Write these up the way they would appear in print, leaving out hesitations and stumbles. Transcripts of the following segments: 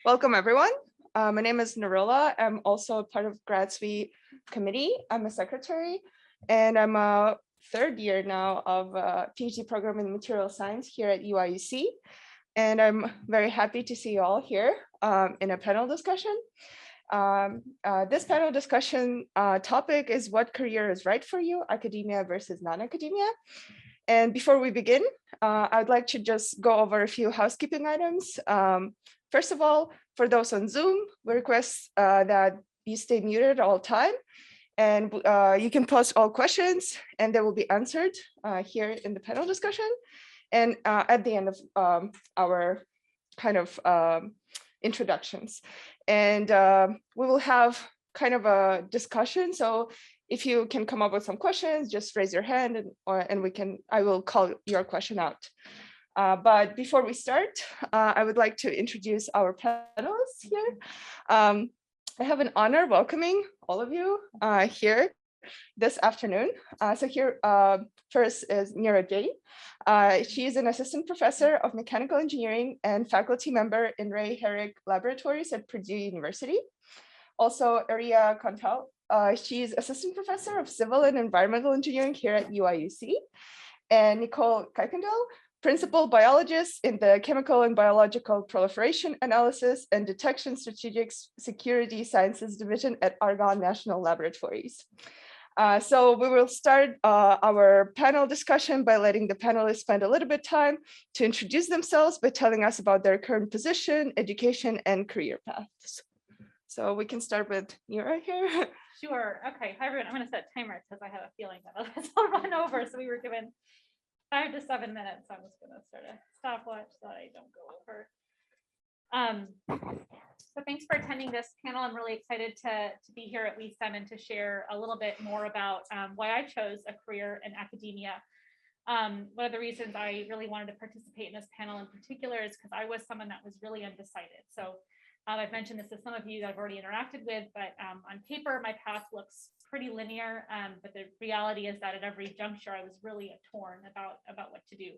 Welcome, everyone. My name is Neera. I'm also a part of Grad Suite Committee. I'm a secretary, and I'm a third year now of a PhD program in material science here at UIUC. And I'm very happy to see you all here in a panel discussion. This panel discussion topic is what career is right for you, academia versus non-academia. And before we begin, I'd like to just go over a few housekeeping items. First of all, for those on Zoom, we request that you stay muted all time, and you can post all questions and they will be answered here in the panel discussion. And at the end of our kind of introductions. And we will have kind of a discussion. So if you can come up with some questions, just raise your hand and I will call your question out. But before we start, I would like to introduce our panelists here. I have an honor welcoming all of you here this afternoon. So here first is Neera Jain. She is an assistant professor of mechanical engineering and faculty member in Herrick Laboratories at Purdue University. Also, Herrick Kontou. She's assistant professor of civil and environmental engineering here at UIUC. And Nicole Kikendal, principal biologist in the Chemical and Biological Proliferation Analysis and Detection Strategic Security Sciences Division at Argonne National Laboratories. So we will start our panel discussion by letting the panelists spend a little bit of time to introduce themselves by telling us about their current position, education, and career paths. So we can start with Neera here. Sure. Okay. Hi, everyone. I'm going to set timers because I have a feeling that otherwise I'll run over. So we were given 5 to 7 minutes. I'm just going to start a stopwatch so that I don't go over. So thanks for attending this panel. I'm really excited to be here at weSTEM and to share a little bit more about why I chose a career in academia. One of the reasons I really wanted to participate in this panel in particular is because I was someone that was really undecided. So I've mentioned this to some of you that I've already interacted with, but on paper, my path looks pretty linear, but the reality is that at every juncture, I was really torn about what to do.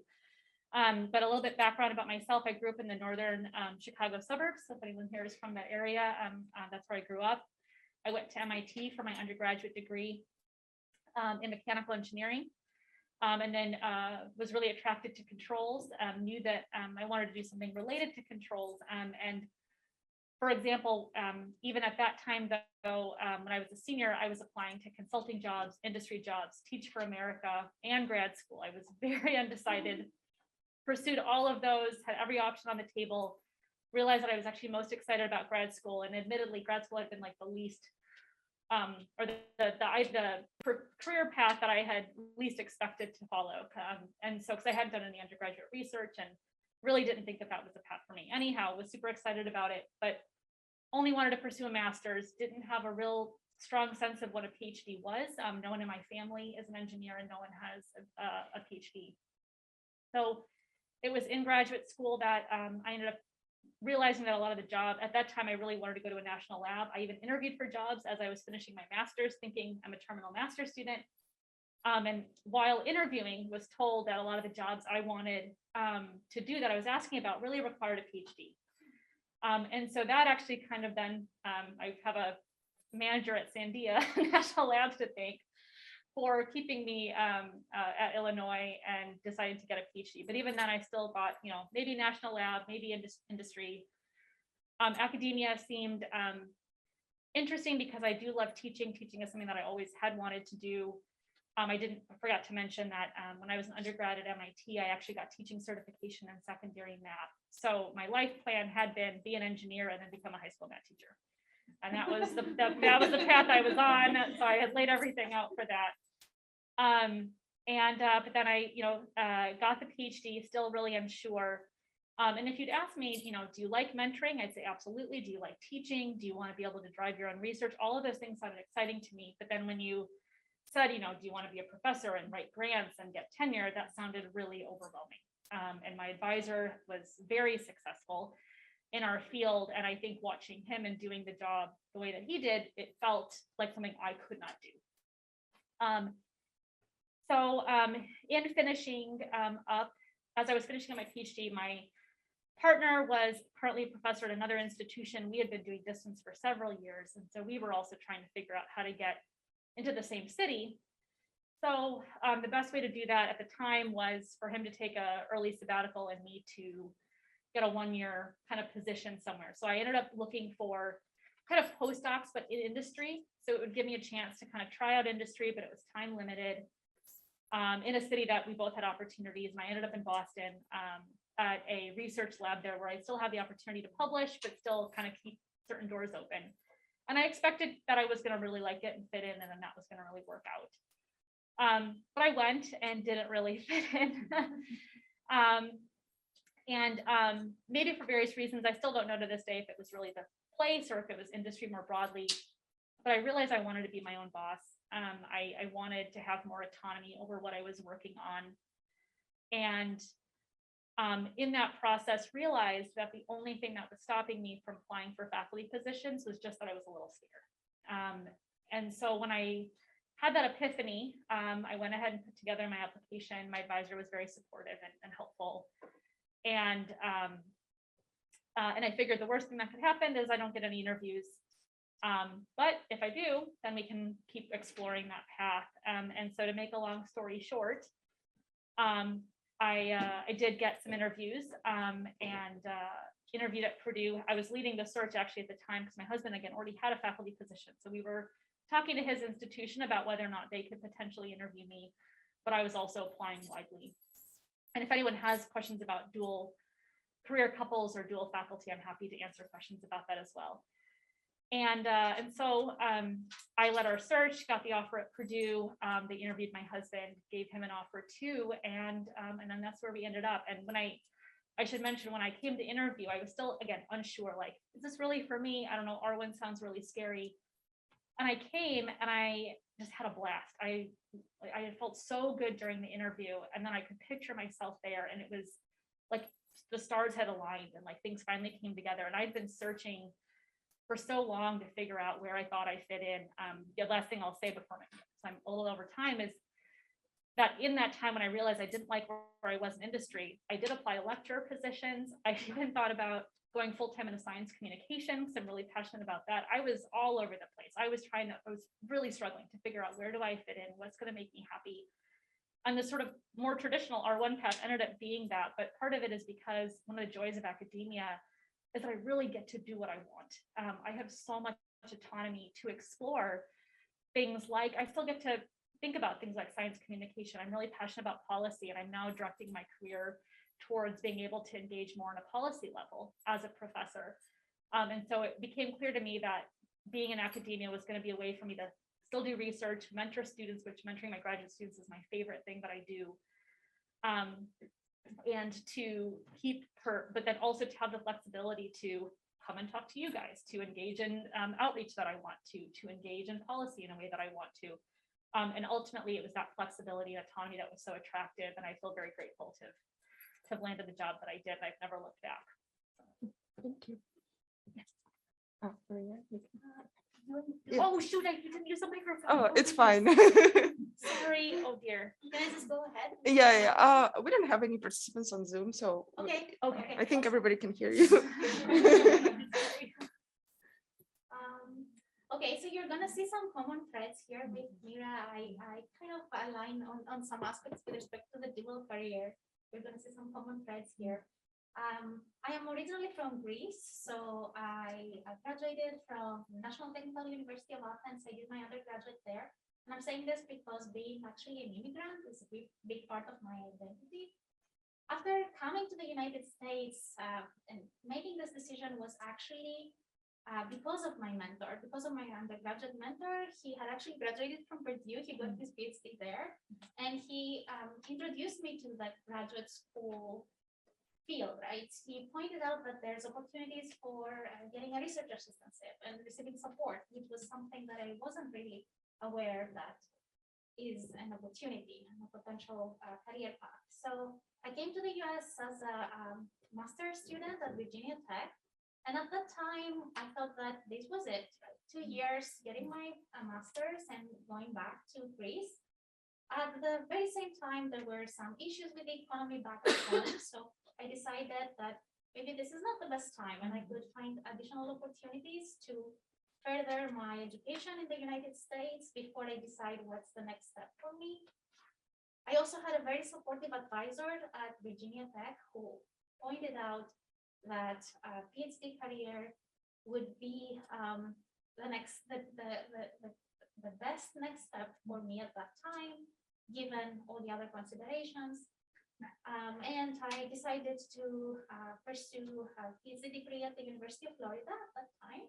But a little bit background about myself. I grew up in the northern Chicago suburbs. So if anyone here is from that area, that's where I grew up. I went to MIT for my undergraduate degree in mechanical engineering, and then was really attracted to controls, knew that I wanted to do something related to controls. And for example, even at that time, though, when I was a senior, I was applying to consulting jobs, industry jobs, Teach for America, and grad school. I was very undecided, pursued all of those, had every option on the table, realized that I was actually most excited about grad school. And admittedly, grad school had been like the least, or the career path that I had least expected to follow. And so, because I hadn't done any undergraduate research and really didn't think that was a path for me. Anyhow, was super excited about it, but only wanted to pursue a master's, didn't have a real strong sense of what a PhD was. No one in my family is an engineer and no one has a PhD. So it was in graduate school that I ended up realizing that a lot of the job, at that time, I really wanted to go to a national lab. I even interviewed for jobs as I was finishing my master's, thinking I'm a terminal master's student. And while interviewing, was told that a lot of the jobs I wanted to do that I was asking about really required a PhD. And so that actually kind of then, I have a manager at Sandia National Labs to thank for keeping me at Illinois and deciding to get a PhD. But even then, I still thought, maybe national lab, maybe industry. Academia seemed interesting because I do love teaching. Teaching is something that I always had wanted to do. I forgot to mention that when I was an undergrad at MIT, I actually got teaching certification in secondary math. So my life plan had been be an engineer and then become a high school math teacher. And that was the path I was on. So I had laid everything out for that. But then I got the PhD, still really unsure. And if you'd ask me, do you like mentoring? I'd say absolutely. Do you like teaching? Do you want to be able to drive your own research? All of those things sounded exciting to me. But then when you said, do you want to be a professor and write grants and get tenure, that sounded really overwhelming. And my advisor was very successful in our field. And I think watching him and doing the job the way that he did, it felt like something I could not do. So in finishing up, as I was finishing up my PhD, my partner was currently a professor at another institution. We had been doing distance for several years, and so we were also trying to figure out how to get into the same city. So the best way to do that at the time was for him to take a early sabbatical and me to get a 1-year kind of position somewhere. So I ended up looking for kind of postdocs, but in industry. So it would give me a chance to kind of try out industry, but it was time limited in a city that we both had opportunities. And I ended up in Boston at a research lab there where I still have the opportunity to publish, but still kind of keep certain doors open. And I expected that I was going to really like it and fit in, and then that was going to really work out. But I went and didn't really fit in. Maybe for various reasons, I still don't know to this day if it was really the place or if it was industry more broadly, but I realized I wanted to be my own boss. I wanted to have more autonomy over what I was working on. And in that process, realized that the only thing that was stopping me from applying for faculty positions was just that I was a little scared. And so when I had that epiphany, I went ahead and put together my application. My advisor was very supportive and helpful. And I figured the worst thing that could happen is I don't get any interviews. But if I do, then we can keep exploring that path. And so to make a long story short, I did get some interviews and interviewed at Purdue. I was leading the search actually at the time because my husband, again, already had a faculty position. So we were talking to his institution about whether or not they could potentially interview me, but I was also applying widely. And if anyone has questions about dual career couples or dual faculty, I'm happy to answer questions about that as well. And so I led our search, got the offer at Purdue. They interviewed my husband, gave him an offer too, and then that's where we ended up. And when I should mention, when I came to interview, I was still, again, unsure, like, is this really for me? I don't know, Arwen sounds really scary. And I came and I just had a blast. I felt so good during the interview, and then I could picture myself there, and it was like the stars had aligned and like things finally came together. And I'd been searching for so long to figure out where I thought I fit in. The last thing I'll say before I'm a little over time is that in that time when I realized I didn't like where I was in industry, I did apply lecturer positions. I even thought about going full-time into science communication because I'm really passionate about that. I was all over the place. I was really struggling to figure out where do I fit in, what's going to make me happy. And the sort of more traditional R1 path ended up being that, but part of it is because one of the joys of academia is that I really get to do what I want. I have so much autonomy to explore things like, I still get to think about things like science communication. I'm really passionate about policy, and I'm now directing my career towards being able to engage more on a policy level as a professor. And so it became clear to me that being in academia was going to be a way for me to still do research, mentor students, which mentoring my graduate students is my favorite thing that I do. And to keep her, but then also to have the flexibility to come and talk to you guys, to engage in outreach that I want to engage in policy in a way that I want to. And ultimately, it was that flexibility and autonomy that was so attractive. And I feel very grateful to have landed the job that I did. I've never looked back. Thank you. Yes. Oh, Maria, you can... Oh shoot, I didn't use a microphone. Oh, it's fine. Sorry. Oh dear. Can I just go ahead? Yeah. We don't have any participants on Zoom, so Okay. Okay. I think everybody can hear you. Okay, so you're gonna see some common threads here with Neera. I kind of align on some aspects with respect to the dual career. You're gonna see some common threads here. I am originally from Greece, so I graduated from National Technical University of Athens. I did my undergraduate there. And I'm saying this because being actually an immigrant is a big part of my identity. After coming to the United States and making this decision was actually because of my mentor, because of my undergraduate mentor. He had actually graduated from Purdue. He got his Ph.D. there, and he introduced me to that graduate school field, right? He pointed out that there's opportunities for getting a research assistantship and receiving support, which was something that I wasn't really aware that is an opportunity and a potential career path. So I came to the US as a master's student at Virginia Tech. And at that time, I thought that this was it, right? 2 years getting my master's and going back to Greece. At the very same time, there were some issues with the economy back at home. So I decided that maybe this is not the best time, and I could find additional opportunities to further my education in the United States before I decide what's the next step for me. I also had a very supportive advisor at Virginia Tech who pointed out that a PhD career would be the best next step for me at that time, given all the other considerations. And I decided to pursue a PhD degree at the University of Florida at that time.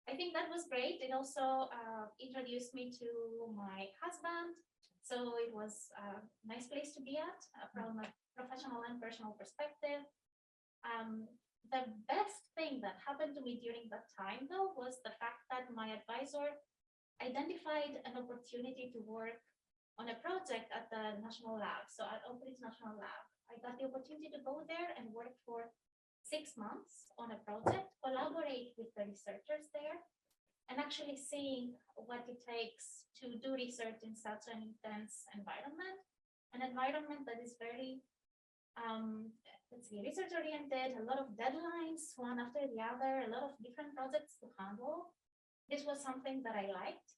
I think that was great. It also introduced me to my husband. So it was a nice place to be at from a professional and personal perspective. The best thing that happened to me during that time, though, was the fact that my advisor identified an opportunity to work on a project at the National Lab, so at Oak Ridge National Lab. I got the opportunity to go there and work for 6 months on a project, collaborate with the researchers there, and actually seeing what it takes to do research in such an intense environment, an environment that is very, let's see, research oriented, a lot of deadlines, one after the other, a lot of different projects to handle. This was something that I liked.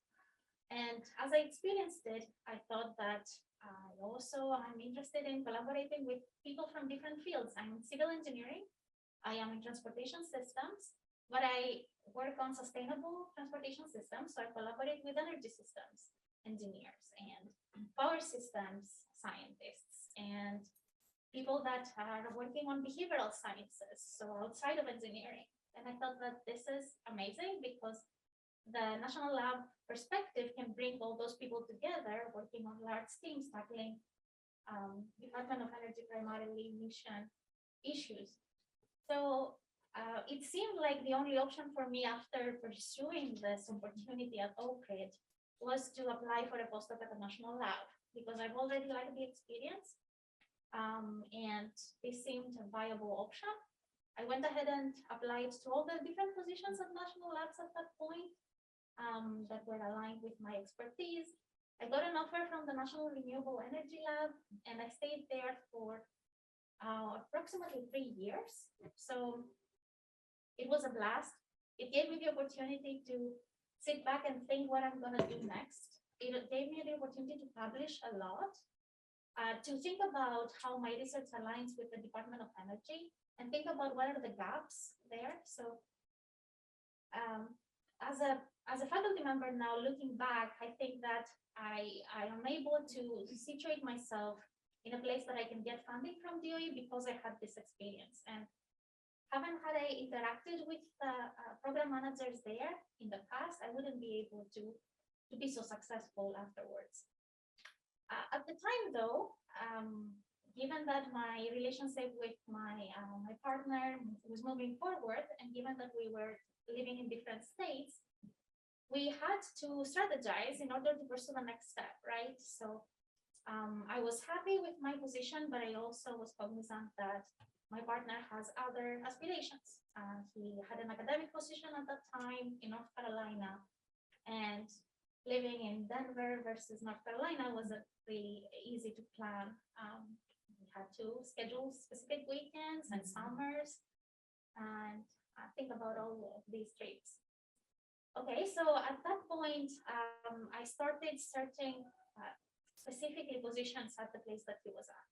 And as I experienced it, I thought that I'm interested in collaborating with people from different fields. I'm in civil engineering, I am in transportation systems, but I work on sustainable transportation systems. So I collaborate with energy systems engineers and power systems scientists and people that are working on behavioral sciences, so outside of engineering. And I thought that this is amazing because the National Lab perspective can bring all those people together working on large teams tackling Department of Energy primarily mission issues. So it seemed like the only option for me after pursuing this opportunity at Oak Ridge was to apply for a postdoc at the National Lab because I've already liked the experience and this seemed a viable option. I went ahead and applied to all the different positions at national labs at that point. That were aligned with my expertise. I got an offer from the National Renewable Energy Lab, and I stayed there for approximately 3 years. So it was a blast. It gave me the opportunity to sit back and think what I'm going to do next. It gave me the opportunity to publish a lot, to think about how my research aligns with the Department of Energy, and think about what are the gaps there. So as a faculty member now, looking back, I think that I am able to situate myself in a place that I can get funding from DOE because I had this experience. And haven't had I interacted with the program managers there in the past, I wouldn't be able to be so successful afterwards. At the time, though, given that my relationship with my partner was moving forward, and given that we were living in different states, we had to strategize in order to pursue the next step, right? So I was happy with my position, but I also was cognizant that my partner has other aspirations. He had an academic position at that time in North Carolina, and living in Denver versus North Carolina wasn't really easy to plan. We had to schedule specific weekends and summers, and think about all of these trips. Okay, so at that point, I started searching specifically positions at the place that he was at.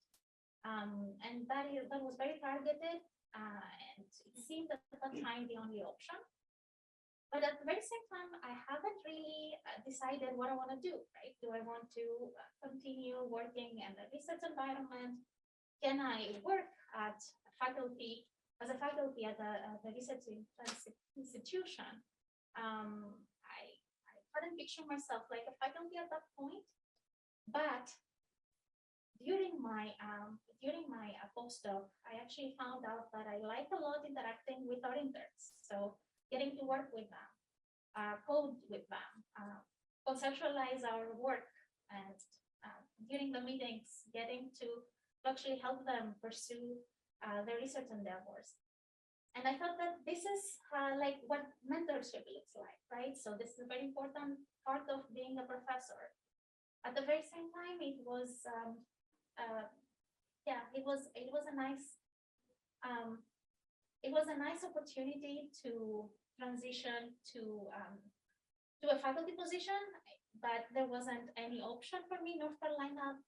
And that was very targeted, and it seemed at that time the only option. But at the very same time, I haven't really decided what I want to do, right? Do I want to continue working in the research environment? Can I work as a faculty at a research institution? I couldn't picture myself like a faculty at that point, but during my postdoc, I actually found out that I like a lot interacting with our interns. So getting to work with them, code with them, conceptualize our work, and during the meetings, getting to actually help them pursue their research endeavors. And I thought that this is like what mentorship looks like, right? So this is a very important part of being a professor. At the very same time, it was a nice it was a nice opportunity to transition to a faculty position, but there wasn't any option for me in North Carolina,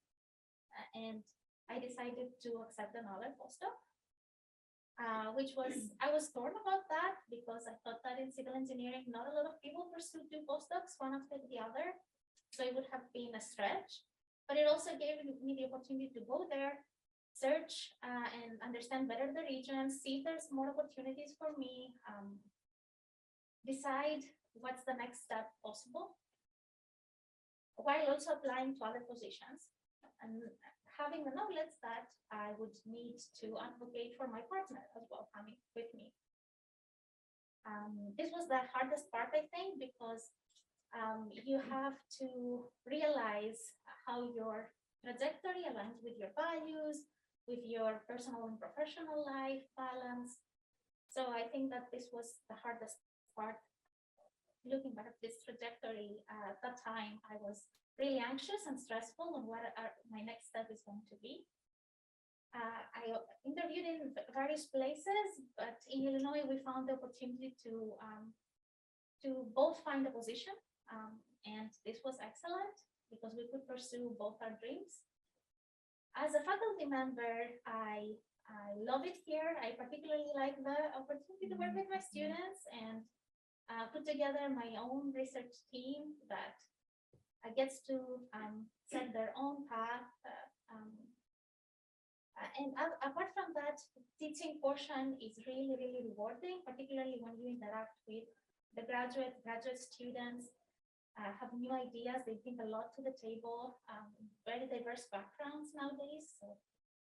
and I decided to accept another postdoc, which was, I was torn about that because I thought that in civil engineering, not a lot of people pursue 2 postdocs, one after the other. So it would have been a stretch, but it also gave me the opportunity to go there, search and understand better the region, see if there's more opportunities for me, decide what's the next step possible, while also applying to other positions and having the knowledge that I would need to advocate for my partner as well coming with me. This was the hardest part, I think, because you have to realize how your trajectory aligns with your values, with your personal and professional life balance. So I think that this was the hardest part. Looking back at this trajectory, at that time, I was really anxious and stressful on what my next step is going to be. I interviewed in various places, but in Illinois, we found the opportunity to both find a position, and this was excellent because we could pursue both our dreams. As a faculty member, I love it here. I particularly like the opportunity to work with my students and put together my own research team that gets to set their own path. And apart from that, teaching portion is really, really rewarding, particularly when you interact with the graduate students, have new ideas. They bring a lot to the table, very diverse backgrounds nowadays. So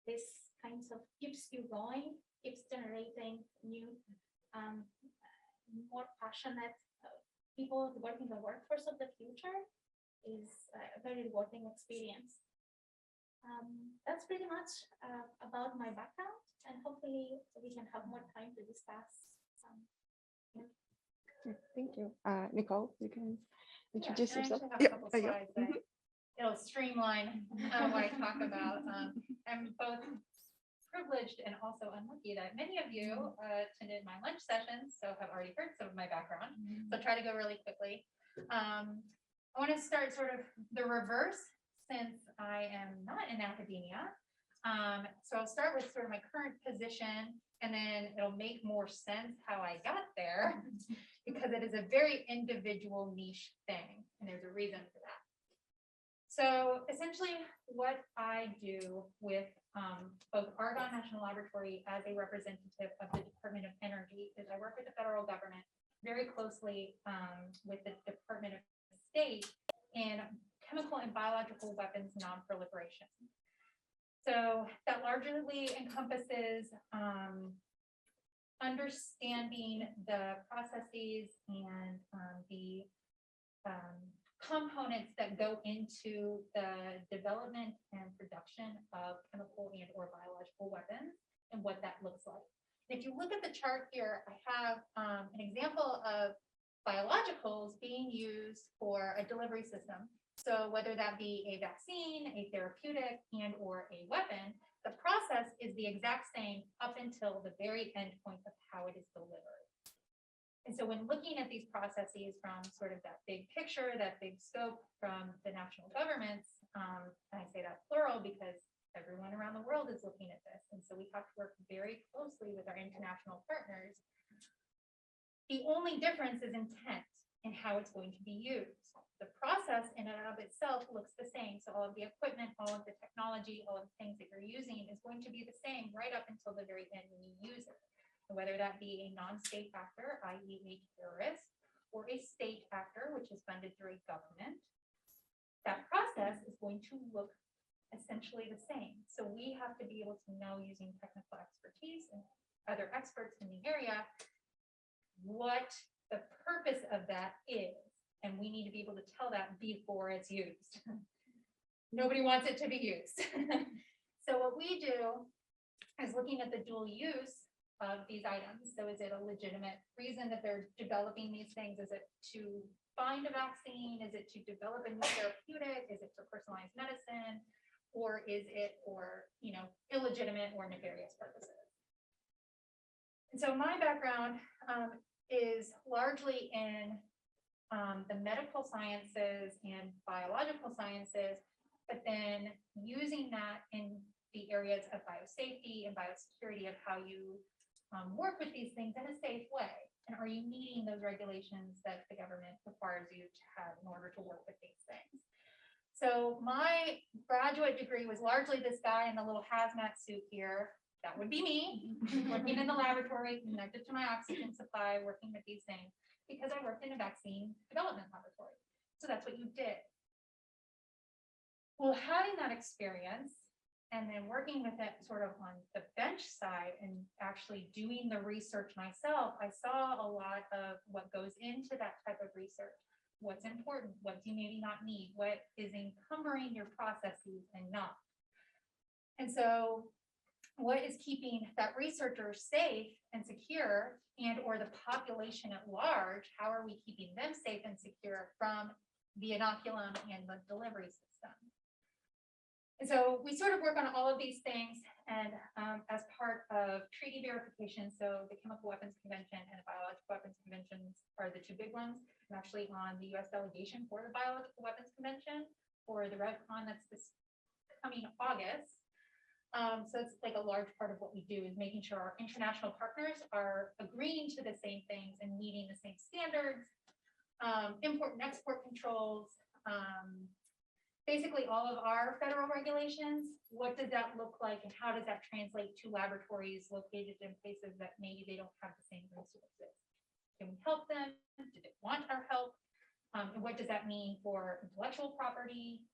this kind of keeps you going, keeps generating new, more passionate people working the workforce of the future is a very rewarding experience. That's pretty much about my background, and hopefully we can have more time to discuss. Thank you. Nicole, you can introduce Yeah, yourself. I actually have a couple slides that it'll streamline what I talk about. I'm both privileged and also unlucky that many of you attended my lunch sessions, so have already heard some of my background. So I'll try to go really quickly. I want to start sort of the reverse, since I am not in academia. So I'll start with sort of my current position, and then it'll make more sense how I got there, because it is a very individual niche thing, and there's a reason for that. So essentially what I do with both Argonne National Laboratory as a representative of the Department of Energy is I work with the federal government very closely with the Department of State in chemical and biological weapons non-proliferation. So that largely encompasses understanding the processes and the components that go into the development and production of chemical and or biological weapons and what that looks like. If you look at the chart here, I have an example of biologicals being used for a delivery system. So whether that be a vaccine, a therapeutic, and or a weapon, the process is the exact same up until the very end point of how it is delivered. And so when looking at these processes from sort of that big picture, that big scope from the national governments, and I say that plural because everyone around the world is looking at this. And so we have to work very closely with our international partners. The only difference is intent and how it's going to be used. The process in and of itself looks the same. So all of the equipment, all of the technology, all of the things that you're using is going to be the same right up until the very end when you use it. Whether that be a non-state actor, i.e. a terrorist, or a state actor, which is funded through a government, that process is going to look essentially the same. So we have to be able to know, using technical expertise and other experts in the area, what the purpose of that is. And we need to be able to tell that before it's used. Nobody wants it to be used. So what we do is looking at the dual use of these items. So is it a legitimate reason that they're developing these things? Is it to find a vaccine? Is it to develop a new therapeutic? Is it for personalized medicine? Or is it for, illegitimate or nefarious purposes? And so my background is largely in the medical sciences and biological sciences, but then using that in the areas of biosafety and biosecurity of how you work with these things in a safe way. And are you meeting those regulations that the government requires you to have in order to work with these things? So my graduate degree was largely this guy in the little hazmat suit here. That would be me, working in the laboratory, connected to my oxygen supply, working with these things, because I worked in a vaccine development laboratory. So that's what you did. Well, having that experience and then working with it sort of on the bench side and actually doing the research myself, I saw a lot of what goes into that type of research. What's important, what do you maybe not need, what is encumbering your processes and not. And so what is keeping that researcher safe and secure, and or the population at large, how are we keeping them safe and secure from the inoculum and the delivery system? And so we sort of work on all of these things, and as part of treaty verification, so the Chemical Weapons Convention and the Biological Weapons Conventions are the two big ones. I'm actually on the U.S. delegation for the Biological Weapons Convention for the RevCon that's this coming August. So it's like a large part of what we do is making sure our international partners are agreeing to the same things and meeting the same standards, import and export controls, basically all of our federal regulations. What does that look like and how does that translate to laboratories located in places that maybe they don't have the same resources? Can we help them? Do they want our help? And what does that mean for intellectual property?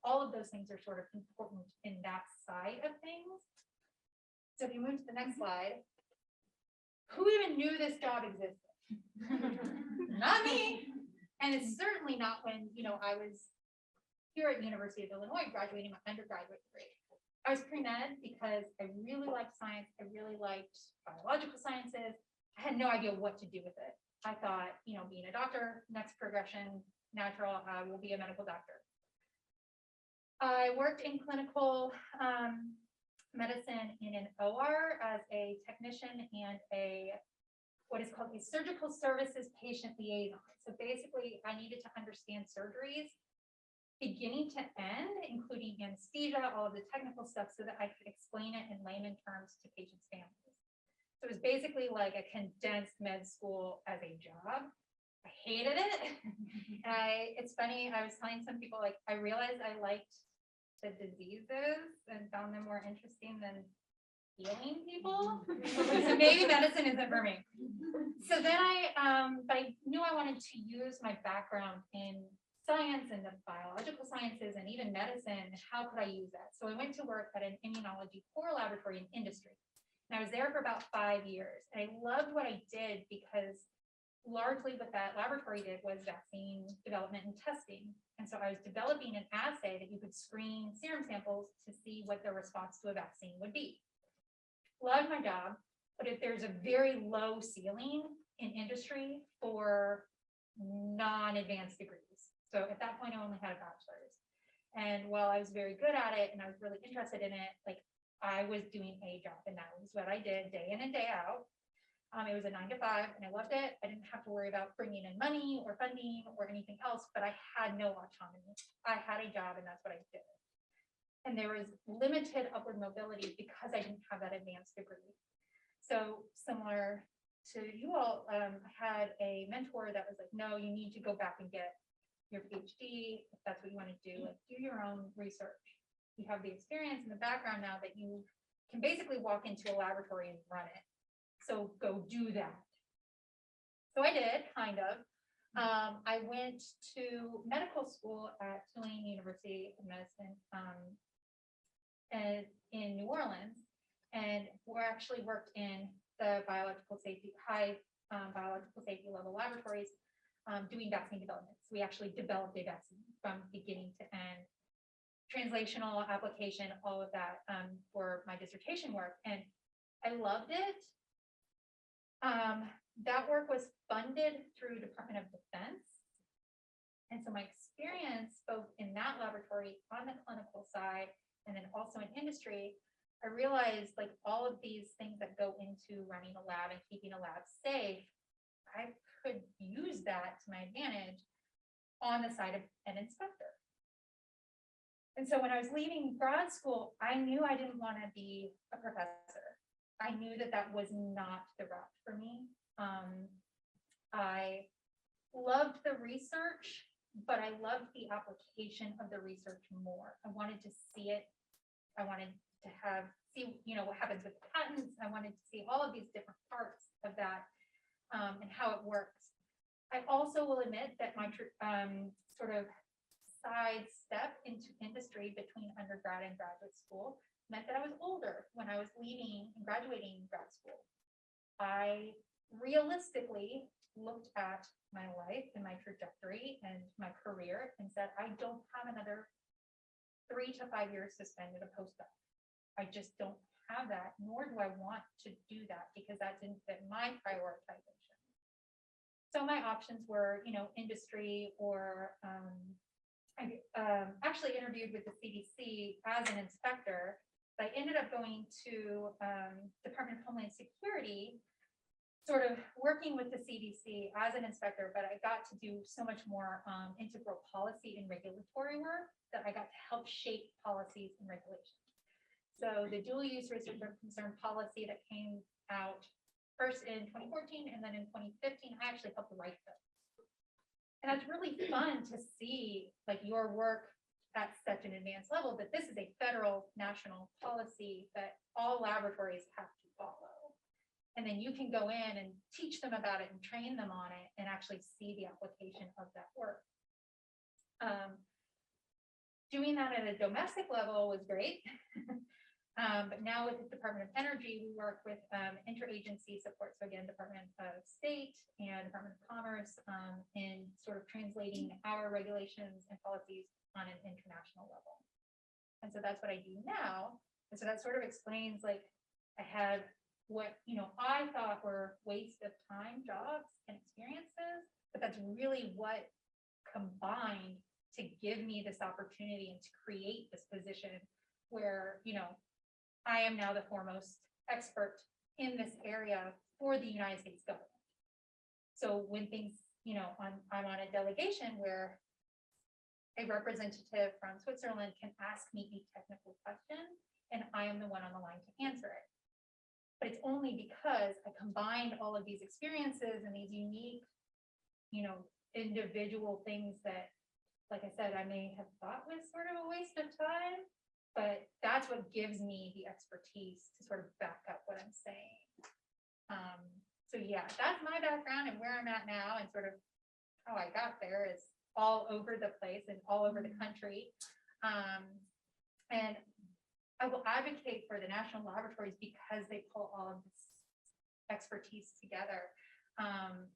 All of those things are sort of important in that side of things. So if you move to the next slide, who even knew this job existed? Not me. And it's certainly not when, I was here at the University of Illinois graduating my undergraduate degree. I was pre-med because I really liked science. I really liked biological sciences. I had no idea what to do with it. I thought, being a doctor, next progression, natural, I will be a medical doctor. I worked in clinical medicine in an OR as a technician and what is called a surgical services patient liaison. So basically, I needed to understand surgeries beginning to end, including anesthesia, all of the technical stuff, so that I could explain it in layman terms to patients' families. So it was basically like a condensed med school as a job. I hated it. And it's funny, I was telling some people, I realized I liked the diseases and found them more interesting than healing people. So maybe medicine isn't for me. So then I knew I wanted to use my background in science and the biological sciences and even medicine. How could I use that? So I went to work at an immunology core laboratory in industry. And I was there for about 5 years. And I loved what I did because largely what that laboratory did was vaccine development and testing. And so I was developing an assay that you could screen serum samples to see what their response to a vaccine would be. Loved my job, but if there's a very low ceiling in industry for non-advanced degrees. So at that point, I only had a bachelor's. And while I was very good at it and I was really interested in it, I was doing a job, and that was what I did day in and day out. It was a 9 to 5 and I loved it. I didn't have to worry about bringing in money or funding or anything else, but I had no autonomy. I had a job and that's what I did. And there was limited upward mobility because I didn't have that advanced degree. So similar to you all, I had a mentor that was like, no, you need to go back and get your Ph.D. if that's what you want to do, do your own research. You have the experience in the background now that you can basically walk into a laboratory and run it. So go do that. So I did, kind of. I went to medical school at Tulane University of Medicine in New Orleans, and we actually worked in the biological safety, high biological safety level laboratories doing vaccine development. So we actually developed a vaccine from beginning to end, translational application, all of that for my dissertation work. And I loved it. That work was funded through Department of Defense. And so my experience both in that laboratory on the clinical side and then also in industry I realized like all of these things that go into running a lab and keeping a lab safe, I could use that to my advantage on the side of an inspector. And so when I was leaving grad school, I knew I didn't want to be a professor. I knew that that was not the route for me. I loved the research, but I loved the application of the research more. I wanted to see it. I wanted to see, you know, what happens with patents. I wanted to see all of these different parts of that and how it works. I also will admit that my sort of side step into industry between undergrad and graduate school meant that I was older when I was leaving and graduating grad school. I realistically looked at my life and my trajectory and my career and said, I don't have another 3 to 5 years to spend at a postdoc. I just don't have that, nor do I want to do that because that didn't fit my prioritization. So my options were, you know, industry or I actually interviewed with the CDC as an inspector. I ended up going to Department of Homeland Security, sort of working with the CDC as an inspector, but I got to do so much more integral policy and regulatory work that I got to help shape policies and regulations. So the dual use research of concern policy that came out first in 2014 and then in 2015, I actually helped write this. And that's really fun to see like your work at such an advanced level, that this is a federal national policy that all laboratories have to follow. And then you can go in and teach them about it and train them on it and actually see the application of that work. Doing that at a domestic level was great. But now with the Department of Energy, we work with interagency support. So again, Department of State and Department of Commerce in sort of translating our regulations and policies on an international level. And so that's what I do now. And so that sort of explains, like, I had what, you know, I thought were waste of time jobs and experiences, but that's really what combined to give me this opportunity and to create this position where, you know, I am now the foremost expert in this area for the United States government. So when things, you know, I'm on a delegation where a representative from Switzerland can ask me a technical question and I am the one on the line to answer it. But it's only because I combined all of these experiences and these unique, you know, individual things that, like I said, I may have thought was sort of a waste of time, but that's what gives me the expertise to sort of back up what I'm saying. So yeah, that's my background and where I'm at now, and sort of how I got there is all over the place and all over the country. And I will advocate for the national laboratories because they pull all of this expertise together.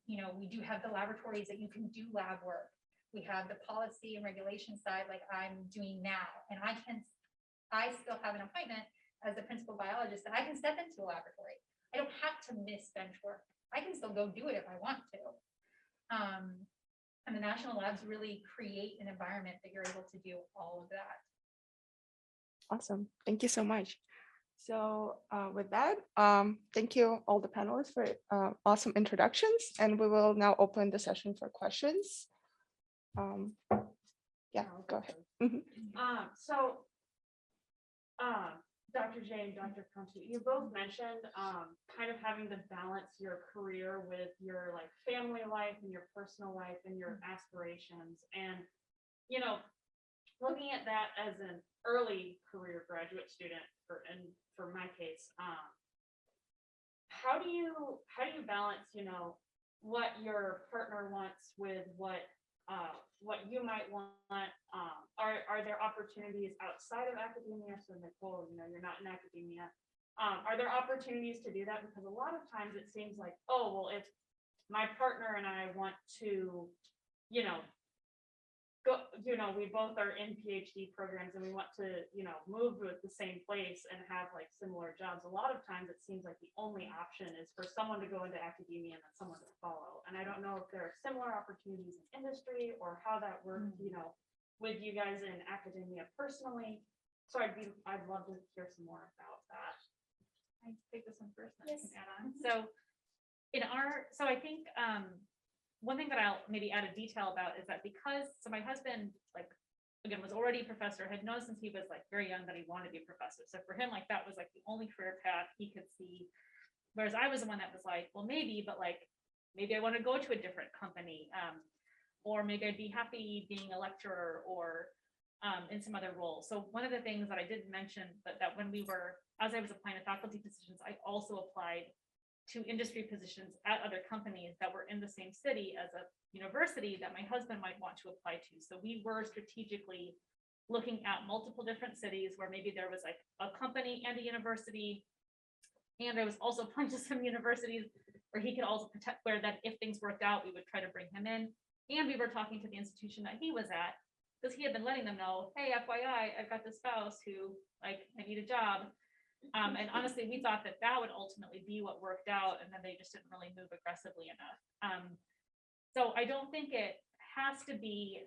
You know, we do have the laboratories that you can do lab work. We have the policy and regulation side like I'm doing now. And I still have an appointment as a principal biologist that I can step into a laboratory. I don't have to miss bench work. I can still go do it if I want to. And the national labs really create an environment that you're able to do all of that. Awesome. Thank you so much. So with that, thank you all the panelists for awesome introductions. And we will now open the session for questions. Yeah, go ahead. Dr. Jain, Dr. Kontou, you both mentioned kind of having to balance your career with your like family life and your personal life and your aspirations. And, you know, looking at that as an early career graduate student, for my case, how do you balance, you know, what your partner wants with what you might want? Are there opportunities outside of academia? So Nicole, you know, you're not in academia. Are there opportunities to do that? Because a lot of times it seems like, oh, well, if my partner and I want to, you know, go, you know, we both are in PhD programs and we want to, you know, move to the same place and have like similar jobs. A lot of times it seems like the only option is for someone to go into academia and then someone to follow. And I don't know if there are similar opportunities in industry or how that works, you know, with you guys in academia personally. So I'd love to hear some more about that. I take this one first, then I Yes. can add on. So so I think one thing that I'll maybe add a detail about is that so my husband, like, again, was already a professor, had known since he was like very young that he wanted to be a professor. So for him, like, that was like the only career path he could see. Whereas I was the one that was like, well, maybe, but like, maybe I want to go to a different company, or maybe I'd be happy being a lecturer or in some other role. So one of the things that I didn't mention, but that as I was applying to faculty positions, I also applied to industry positions at other companies that were in the same city as a university that my husband might want to apply to. So we were strategically looking at multiple different cities where maybe there was like a company and a university. And I was also applying to some universities where he could also protect, where that if things worked out, we would try to bring him in. And we were talking to the institution that he was at, because he had been letting them know, hey, FYI, I've got this spouse who, like, I need a job. And honestly, we thought that that would ultimately be what worked out, and then they just didn't really move aggressively enough. So I don't think it has to be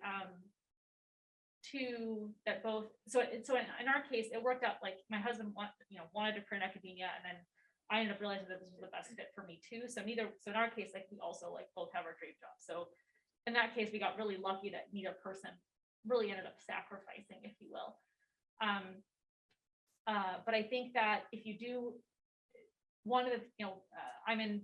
that both. So in our case, it worked out like my husband wanted to career in academia, and then I ended up realizing that this was the best fit for me too. So in our case, like, we also like both have our dream jobs. So in that case, we got really lucky that neither person really ended up sacrificing, if you will. But I think that if you do, one of the, I'm in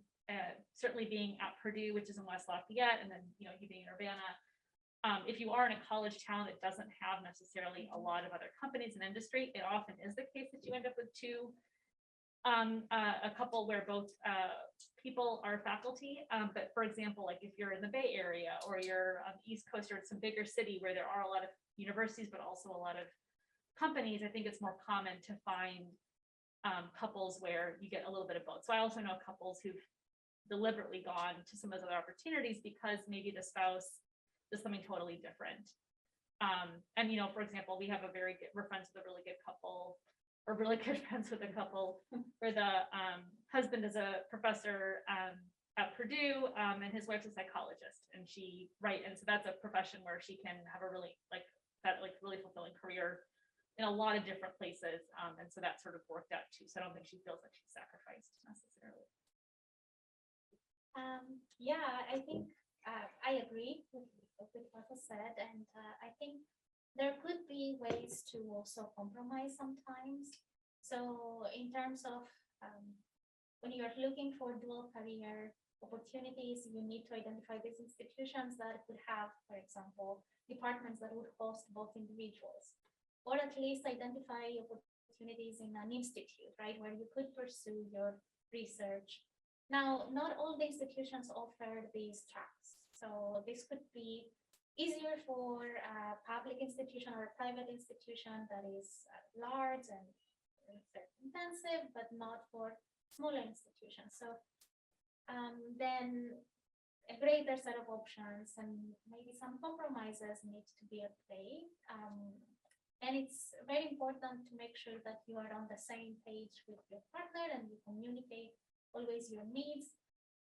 certainly being at Purdue, which is in West Lafayette, and then you being in Urbana. If you are in a college town that doesn't have necessarily a lot of other companies and industry, it often is the case that you end up with a couple where both people are faculty. But for example, like if you're in the Bay Area or you're on the East Coast or it's some bigger city where there are a lot of universities, but also a lot of companies, I think it's more common to find couples where you get a little bit of both. So I also know couples who've deliberately gone to some of those other opportunities because maybe the spouse does something totally different. And for example, we're friends with a really good couple, or really good friends with a couple where the husband is a professor at Purdue, and his wife's a psychologist, and and so that's a profession where she can have a really really fulfilling career in a lot of different places. And so that sort of worked out too. So I don't think she feels like she sacrificed necessarily. Yeah, I think I agree with what was said, and I think there could be ways to also compromise sometimes. So in terms of when you're looking for dual career opportunities, you need to identify these institutions that could have, for example, departments that would host both individuals, or at least identify opportunities in an institute, right, where you could pursue your research. Now, not all the institutions offer these tracks. So this could be easier for a public institution or a private institution that is large and intensive, but not for smaller institutions. So then a greater set of options and maybe some compromises need to be at play. And it's very important to make sure that you are on the same page with your partner and you communicate always your needs.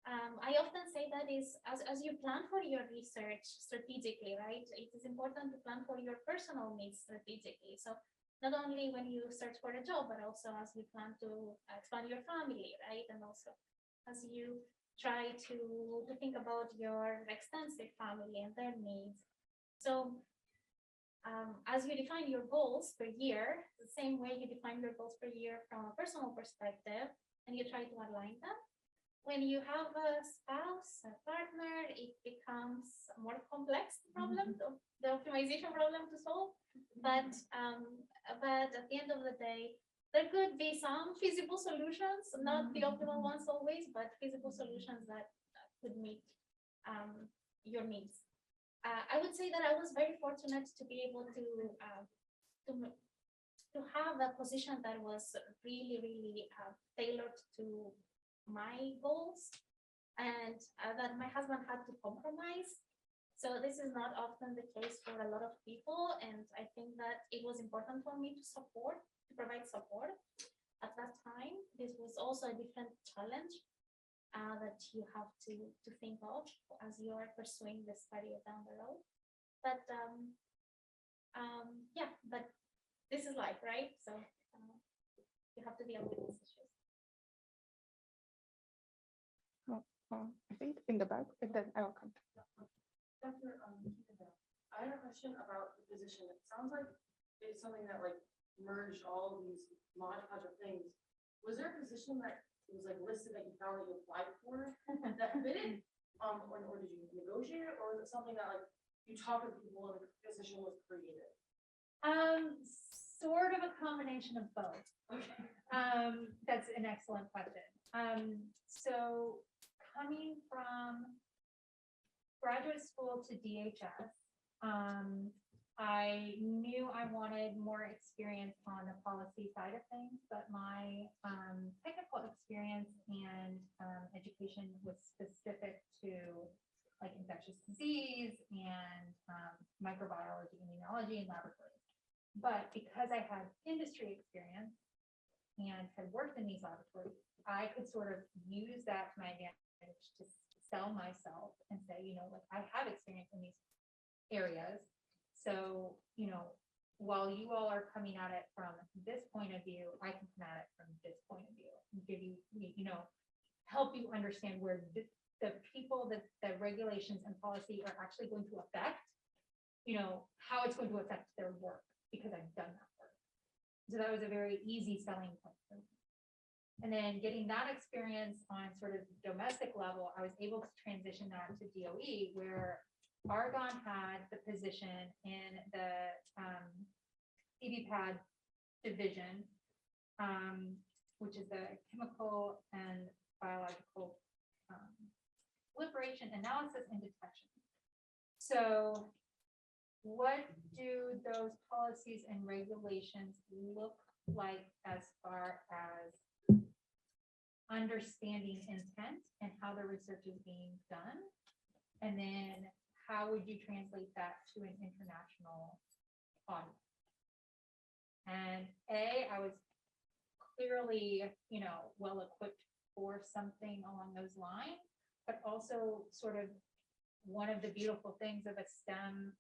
I often say that is as you plan for your research strategically, right? It is important to plan for your personal needs strategically. So not only when you search for a job, but also as you plan to expand your family, right? And also as you try to think about your extensive family and their needs. So as you define your goals per year, the same way you define your goals per year from a personal perspective, and you try to align them. When you have a spouse, a partner, it becomes a more complex problem, the optimization problem to solve. But at the end of the day, there could be some feasible solutions, not the optimal ones always, but feasible solutions that could meet your needs. I would say that I was very fortunate to be able to have a position that was really, really tailored to my goals, and that my husband had to compromise. So this is not often the case for a lot of people, and I think that it was important for me to provide support at that time. This was also a different challenge that you have to think of as you are pursuing this career down the road. But yeah, but this is life, right? So you have to deal with these issues. I think in the back, and then I will come. Dr. Kikendal, I have a question about the position. It sounds like it's something that like merged all of these module things. Was there a position that was like listed that you found that you applied for that fitted? Or did you negotiate it, or was it something that like you talked with people and the position was created? Sort of a combination of both. Okay. That's an excellent question. So coming from graduate school to DHS, I knew I wanted more experience on the policy side of things, but my technical experience and education was specific to like infectious disease and microbiology, immunology, and laboratories. But because I had industry experience and had worked in these laboratories, I could sort of use that to my advantage to sell myself and say, you know, like I have experience in these areas. So, you know, while you all are coming at it from this point of view, I can come at it from this point of view and give you, you know, help you understand where the people that the regulations and policy are actually going to affect, you know, how it's going to affect their work, because I've done that work. So that was a very easy selling point for me. And then getting that experience on sort of domestic level, I was able to transition that to DOE, where Argonne had the position in the CVPAD division, which is the chemical and biological proliferation analysis and detection. So what do those policies and regulations look like as far as understanding intent and how the research is being done? And then how would you translate that to an international audience? And I was clearly, you know, well equipped for something along those lines, but also sort of one of the beautiful things of a STEM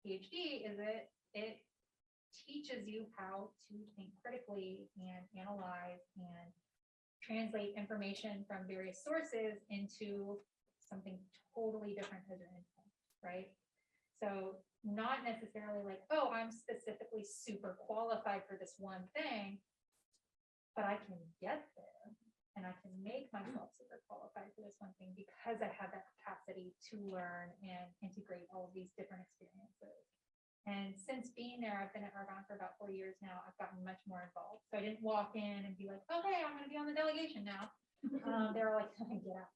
PhD is it teaches you how to think critically and analyze and translate information from various sources into something totally different as your intent, right? So not necessarily like, oh, I'm specifically super qualified for this one thing, but I can get there and I can make myself super qualified for this one thing because I have that capacity to learn and integrate all of these different experiences. And since being there, I've been at Argonne for about 4 years now, I've gotten much more involved. So I didn't walk in and be like, okay, I'm going to be on the delegation now. They're like, get out.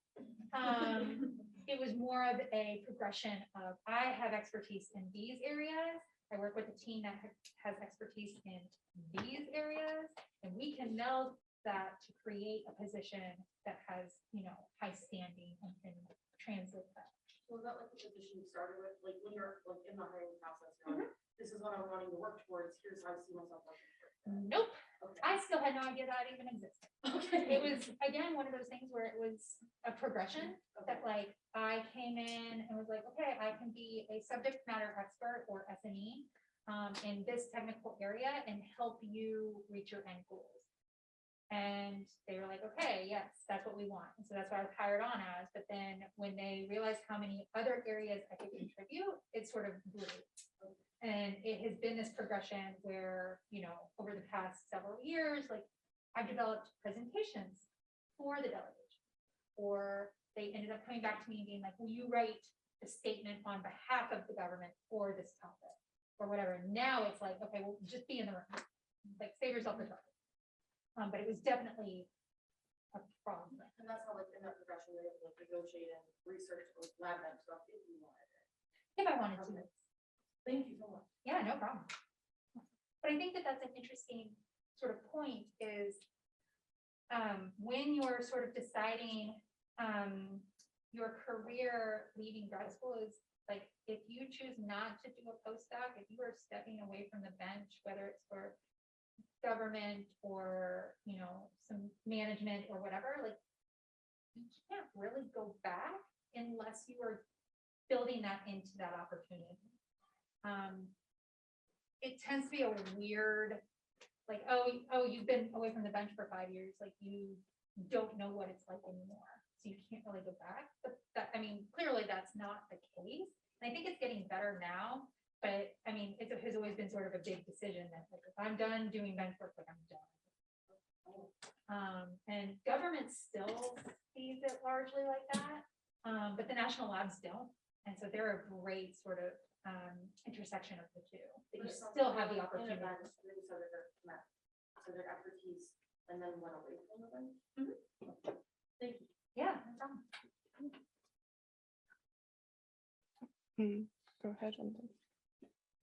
It was more of a progression of, I have expertise in these areas. I work with a team that has expertise in these areas, and we can meld that to create a position that has, you know, high standing and can translate that. So is that like the position you started with, like when you're like in the hiring process, you're like, this is what I'm wanting to work towards, here's how I see myself working towards that. Nope. Okay. I still had no idea that even existed. Okay. It was, again, one of those things where it was a progression that like I came in and was like, okay, I can be a subject matter expert or SME in this technical area and help you reach your end goals. And they were like, okay, yes, that's what we want. And so that's what I was hired on as. But then when they realized how many other areas I could contribute, it sort of grew. And it has been this progression where, you know, over the past several years, like I've developed presentations for the delegation, or they ended up coming back to me and being like, will you write a statement on behalf of the government for this topic or whatever. Now it's like, okay, well, just be in the room, like save yourself the trouble. But it was definitely a problem. And that's how like in that progression, you're able to like, negotiate and research or lab that stuff if you wanted it. If I wanted to. Thank you so much. Yeah, no problem. But I think that that's an interesting sort of point is when you're sort of deciding your career leaving grad school is like, if you choose not to do a postdoc, if you are stepping away from the bench, whether it's for government or, you know, some management or whatever, like you can't really go back unless you are building that into that opportunity. it tends to be a weird, like, oh, you've been away from the bench for 5 years, like you don't know what it's like anymore, so you can't really go back. But that, I mean, clearly that's not the case. And I think it's getting better now, but I mean, it has always been sort of a big decision that like, if I'm done doing bench work, like I'm done. And government still sees it largely like that, but the national labs don't. And so they're a great sort of intersection of the two. That you still have the opportunity. So their expertise and then went away from them. Thank you. Yeah, no problem. Go ahead, and then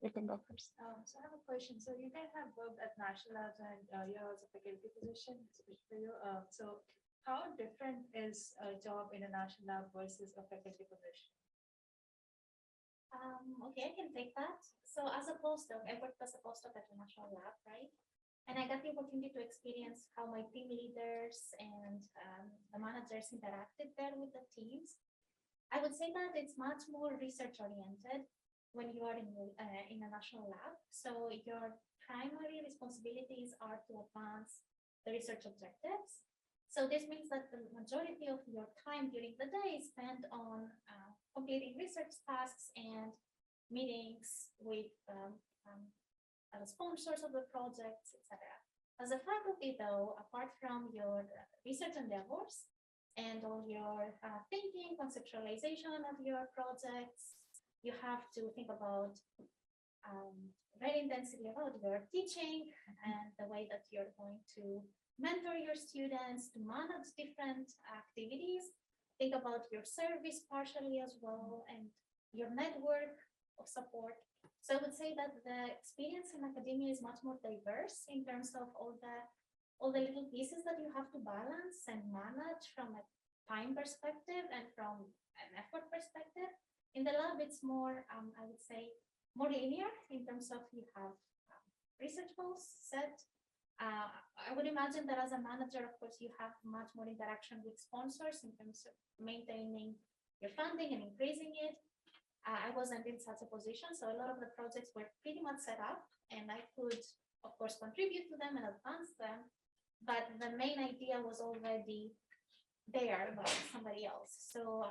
you can go first. So I have a question. So you guys have worked at national labs and you have also faculty position, especially for you. So how different is a job in a national lab versus a faculty position? Okay, I can take that. So as a postdoc, I worked as a postdoc at the national lab, right? And I got the opportunity to experience how my team leaders and the managers interacted there with the teams. I would say that it's much more research oriented when you are in a national lab. So your primary responsibilities are to advance the research objectives. So this means that the majority of your time during the day is spent on completing research tasks and meetings with the sponsors of the projects, etc. As a faculty, though, apart from your research endeavors and all your thinking, conceptualization of your projects, you have to think about very intensely about your teaching and the way that you're going to mentor your students, to manage different activities, think about your service partially as well, and your network of support. So I would say that the experience in academia is much more diverse in terms of all the little pieces that you have to balance and manage from a time perspective and from an effort perspective. In the lab, it's more, I would say, more linear in terms of you have research goals set. I would imagine that as a manager, of course, you have much more interaction with sponsors in terms of maintaining your funding and increasing it. I wasn't in such a position, so a lot of the projects were pretty much set up, and I could, of course, contribute to them and advance them. But the main idea was already there by somebody else. So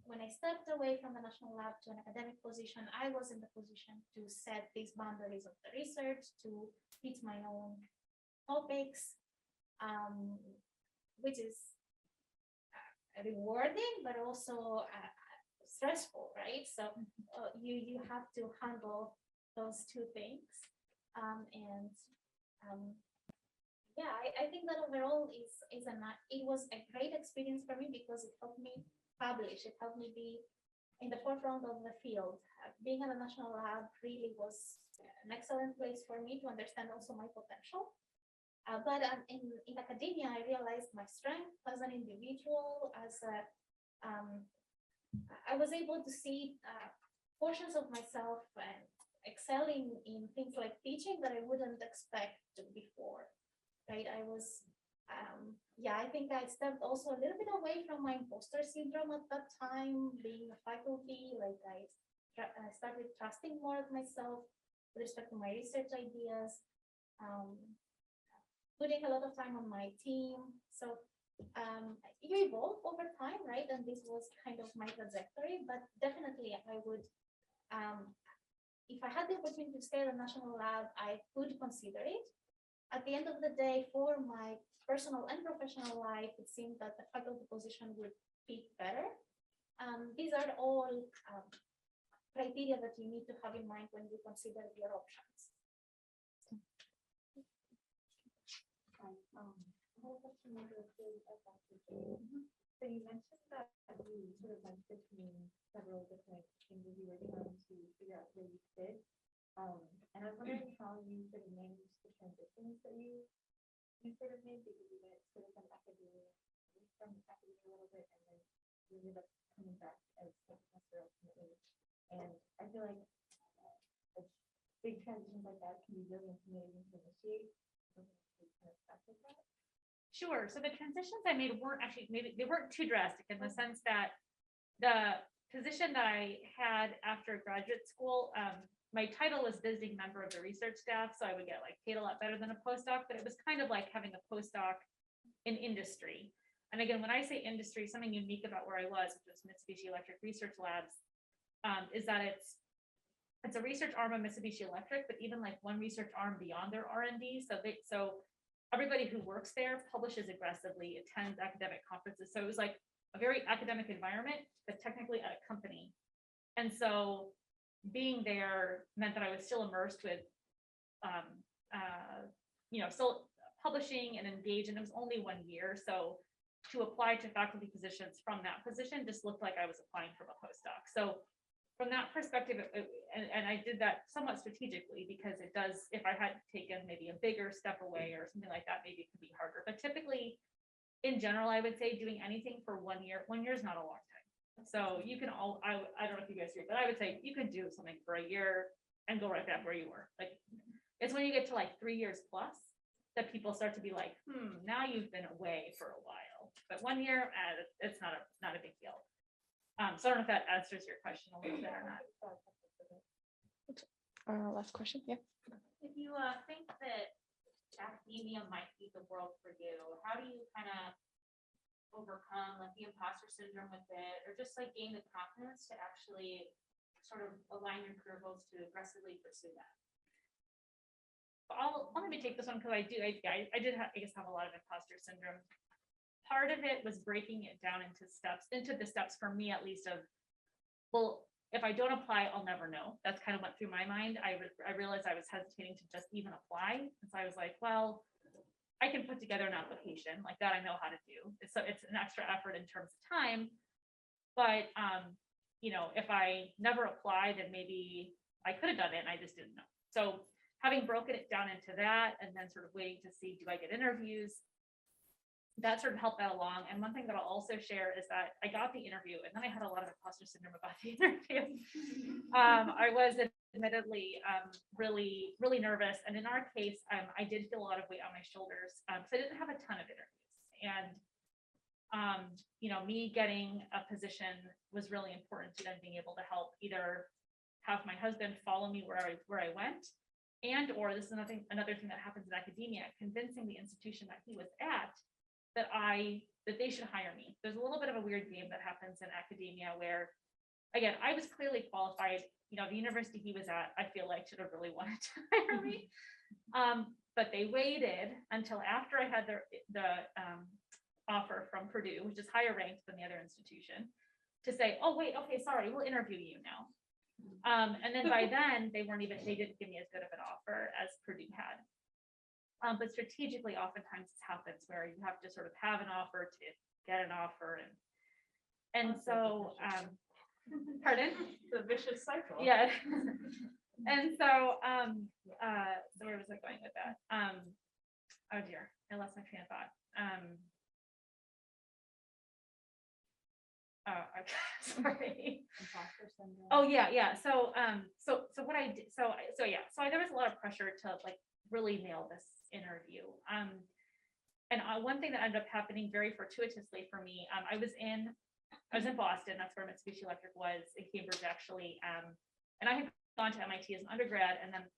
when I stepped away from the national lab to an academic position, I was in the position to set these boundaries of the research, to teach my own topics, which is rewarding, but also stressful, right? So you have to handle those two things. Yeah, I think that overall it was a great experience for me because it helped me publish. It helped me be in the forefront of the field. Being at a national lab really was an excellent place for me to understand also my potential. But in academia, I realized my strength as an individual, I was able to see portions of myself excelling in things like teaching that I wouldn't expect before, right? I think I stepped also a little bit away from my imposter syndrome at that time, being a faculty, like I started trusting more of myself with respect to my research ideas, putting a lot of time on my team. So you evolve over time, right? And this was kind of my trajectory, but definitely I would, if I had the opportunity to stay at the national lab, I could consider it. At the end of the day, for my personal and professional life, it seemed that the faculty position would fit better. These are all criteria that you need to have in mind when you consider your options. So you mentioned that you sort of went between several different things you were trying to figure out where you fit. And I was wondering how you sort of managed the transitions that you sort of made, because you went sort of from academia a little bit, and then you ended up coming back as a professor ultimately. And I feel like big transitions like that can be really intimidating to initiate. Sure. So the transitions I made weren't actually, maybe they weren't too drastic in the sense that position that I had after graduate school, my title was visiting member of the research staff, so I would get like paid a lot better than a postdoc, but it was kind of like having a postdoc in industry. And again, when I say industry, something unique about where I was, which was Mitsubishi Electric Research Labs, is that it's a research arm of Mitsubishi Electric, but even like one research arm beyond their R&D. So everybody who works there publishes aggressively, attends academic conferences. So it was like a very academic environment, but technically at a company. And so being there meant that I was still immersed with, still publishing and engaged, and it was only 1 year. So to apply to faculty positions from that position just looked like I was applying from a postdoc. So from that perspective, and I did that somewhat strategically because it does, if I had taken maybe a bigger step away or something like that, maybe it could be harder. But typically, in general, I would say doing anything for 1 year, 1 year is not a long time. So you can I don't know if you guys do, but I would say you could do something for a year and go right back where you were. Like, it's when you get to like 3 years plus that people start to be like, now you've been away for a while. But 1 year, it's not a big deal. So I don't know if that answers your question a little bit or not. Last question. Yeah. If you think that academia might be the world for you, how do you kind of overcome like the imposter syndrome with it, or just like gain the confidence to actually sort of align your career goals to aggressively pursue that? I'll let me take this one because I did have, I guess, have a lot of imposter syndrome. Part of it was breaking it down into the steps for me, at least, of, well, if I don't apply, I'll never know. That's kind of went through my mind. I realized I was hesitating to just even apply. And so I was like, well, I can put together an application like that. I know how to do. So it's an extra effort in terms of time. But, if I never applied, then maybe I could have done it and I just didn't know. So having broken it down into that and then sort of waiting to see, do I get interviews? That sort of helped that along. And one thing that I'll also share is that I got the interview and then I had a lot of imposter syndrome about the interview. I was admittedly really, really nervous. And in our case, I did feel a lot of weight on my shoulders. So I didn't have a ton of interviews. And, me getting a position was really important to then being able to help either have my husband follow me where I went, and or this is another thing that happens in academia, convincing the institution that he was at that they should hire me. There's a little bit of a weird game that happens in academia where, again, I was clearly qualified. The university he was at, I feel like should have really wanted to hire me. But they waited until after I had the offer from Purdue, which is higher ranked than the other institution, to say, oh, wait, okay, sorry, we'll interview you now. And then by then they didn't give me as good of an offer as Purdue had. But strategically, oftentimes this happens where you have to sort of have an offer to get an offer. And so, pardon? The vicious cycle. Yeah. And so, so where was I going with that? Oh dear, I lost my train of thought. Oh, okay. Sorry. Oh yeah. So what I did, so there was a lot of pressure to like really nail this interview. And one thing that ended up happening very fortuitously for me, I was in Boston. That's where Mitsubishi Electric was, in Cambridge actually. And I had gone to MIT as an undergrad, and then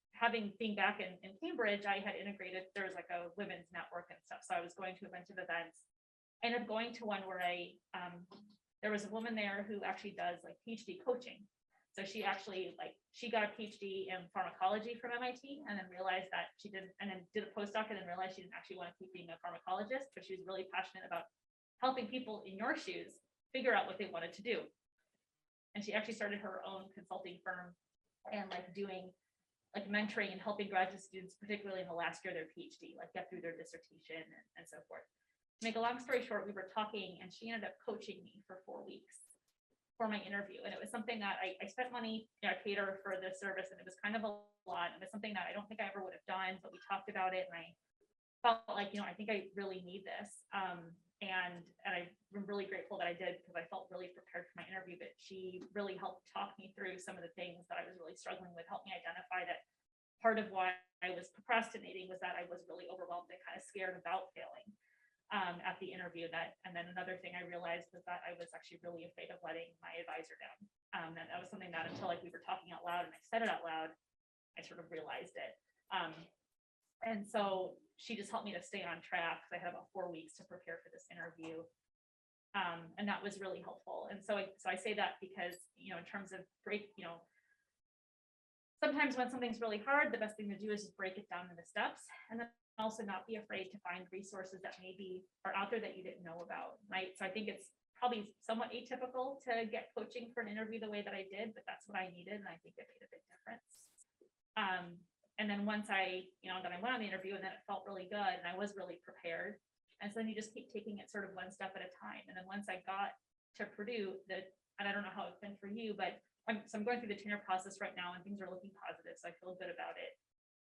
being back in Cambridge, I had integrated. There was like a women's network and stuff, so I was going to a bunch of events. I ended up going to one where there was a woman there who actually does like PhD coaching. So she actually she got a PhD in pharmacology from MIT, and then realized that she didn't, and then did a postdoc, and then realized she didn't actually want to keep being a pharmacologist, but she was really passionate about helping people in your shoes figure out what they wanted to do. And she actually started her own consulting firm and doing mentoring and helping graduate students, particularly in the last year of their PhD, get through their dissertation and so forth. To make a long story short, we were talking and she ended up coaching me for 4 weeks for my interview. And it was something that I spent money, I paid her for the service, and it was kind of a lot. It was something that I don't think I ever would have done, but we talked about it, and I felt like, I think I really need this. And I'm really grateful that I did, because I felt really prepared for my interview. But she really helped talk me through some of the things that I was really struggling with, helped me identify that part of why I was procrastinating was that I was really overwhelmed and kind of scared about failing. at the interview. And then another thing I realized was that I was actually really afraid of letting my advisor down. And that was something that until like we were talking out loud and I said it out loud, I sort of realized it. And so she just helped me to stay on track. I had about 4 weeks to prepare for this interview. And that was really helpful. And so I say that because, in terms of sometimes when something's really hard, the best thing to do is just break it down into steps, and then also not be afraid to find resources that maybe are out there that you didn't know about, right? So I think it's probably somewhat atypical to get coaching for an interview the way that I did, but that's what I needed, and I think it made a big difference. And then once I went on the interview, and then it felt really good, and I was really prepared. And so then you just keep taking it sort of one step at a time. And then once I got to Purdue, and I don't know how it's been for you, but I'm going through the tenure process right now, and things are looking positive, so I feel good about it.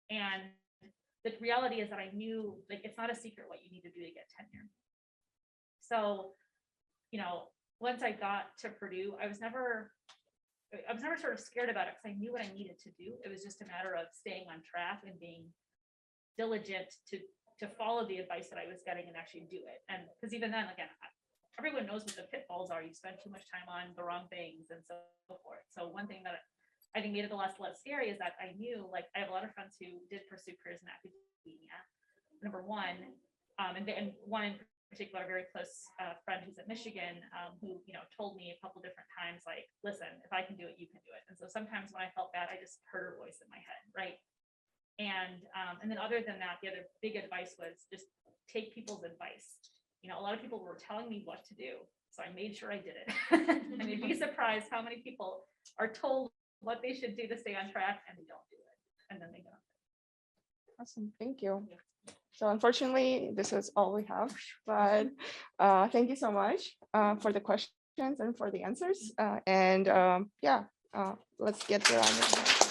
And the reality is that I knew, like, it's not a secret what you need to do to get tenure. So, once I got to Purdue, I was never sort of scared about it because I knew what I needed to do. It was just a matter of staying on track and being diligent to follow the advice that I was getting and actually do it. And because even then, again, everyone knows what the pitfalls are. You spend too much time on the wrong things and so forth. So one thing that I think made it less scary is that I knew, like, I have a lot of friends who did pursue careers in academia, number one, and one in particular, a very close friend who's at Michigan, who told me a couple different times, like, listen, if I can do it, you can do it. And so sometimes when I felt bad, I just heard her voice in my head, right? And then other than that, the other big advice was just take people's advice. A lot of people were telling me what to do, so I made sure I did it. And you'd be surprised how many people are told what they should do to stay on track, and they don't do it, and then they don't. Awesome, thank you. So unfortunately, this is all we have, but thank you so much for the questions and for the answers. Let's get around it.